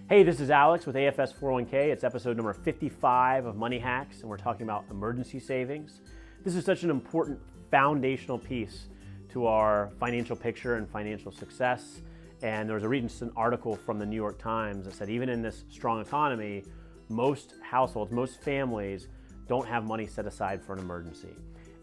Hey, this is Alex with AFS 401k. It's episode number 55 of Money Hacks, and we're talking about emergency savings. This is such an important foundational piece to our financial picture and financial success. And there was a recent article from the New York Times that said even in this strong economy, most households, most families don't have money set aside for an emergency.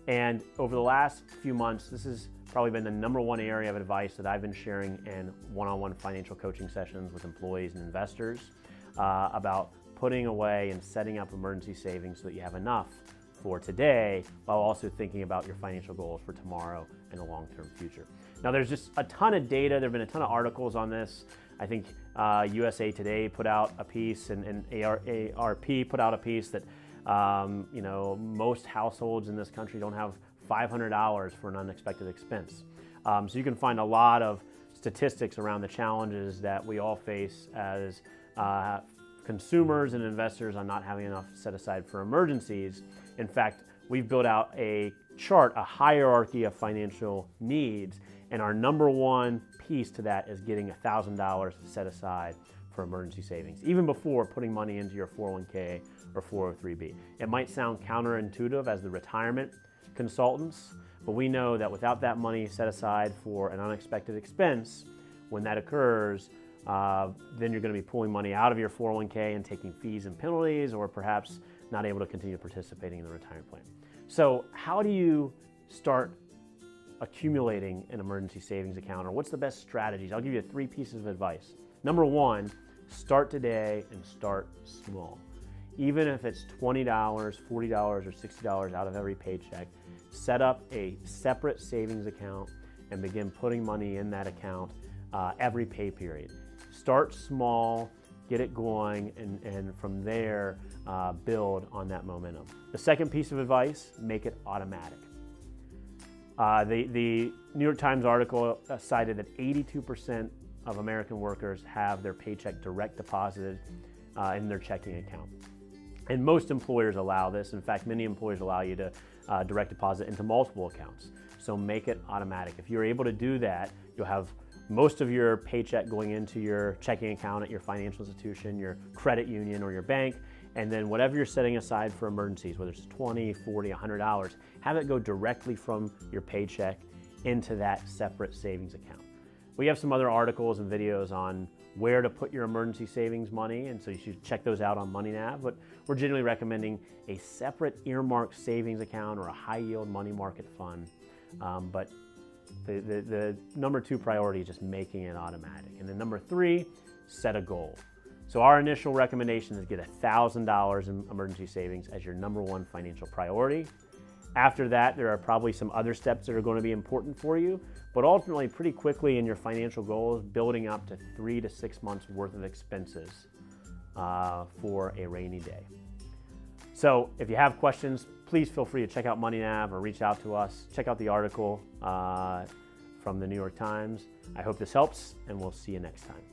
And over the last few months, this has probably been the number one area of advice that I've been sharing in one-on-one financial coaching sessions with employees and investors about putting away and setting up emergency savings so that you have enough for today while also thinking about your financial goals for tomorrow and the long-term future. Now, there's just a ton of data. There have been a ton of articles on this. I think USA Today put out a piece and AARP put out a piece that most households in this country don't have $500 for an unexpected expense. So you can find a lot of statistics around the challenges that we all face as consumers and investors on not having enough set aside for emergencies. In fact, we've built out a chart, a hierarchy of financial needs, and our number one piece to that is getting $1,000 set aside for emergency savings, even before putting money into your 401k or 403b. It might sound counterintuitive as the retirement consultants, but we know that without that money set aside for an unexpected expense, when that occurs, then you're going to be pulling money out of your 401k and taking fees and penalties, or perhaps not able to continue participating in the retirement plan. So how do you start accumulating an emergency savings account, or what's the best strategies? I'll give you 3 pieces of advice. Number 1, start today and start small. Even if it's $20, $40, or $60 out of every paycheck, set up a separate savings account and begin putting money in that account every pay period. Start small, get it going, and from there, build on that momentum. The second piece of advice, make it automatic. The New York Times article cited that 82% of American workers have their paycheck direct deposited in their checking account. And most employers allow this. In fact, many employers allow you to direct deposit into multiple accounts. So make it automatic. If you're able to do that, you'll have most of your paycheck going into your checking account at your financial institution, your credit union, or your bank. And then whatever you're setting aside for emergencies, whether it's $20, $40, $100, have it go directly from your paycheck into that separate savings account. We have some other articles and videos on where to put your emergency savings money, and so you should check those out on MoneyNav, but we're generally recommending a separate earmarked savings account or a high yield money market fund. But the number 2 priority is just making it automatic. And then number 3, set a goal. So our initial recommendation is get $1,000 in emergency savings as your number 1 financial priority. After that, there are probably some other steps that are going to be important for you, but ultimately pretty quickly in your financial goals, building up to 3 to 6 months worth of expenses for a rainy day. So if you have questions, please feel free to check out MoneyNav or reach out to us. Check out the article from the New York Times. I hope this helps, and we'll see you next time.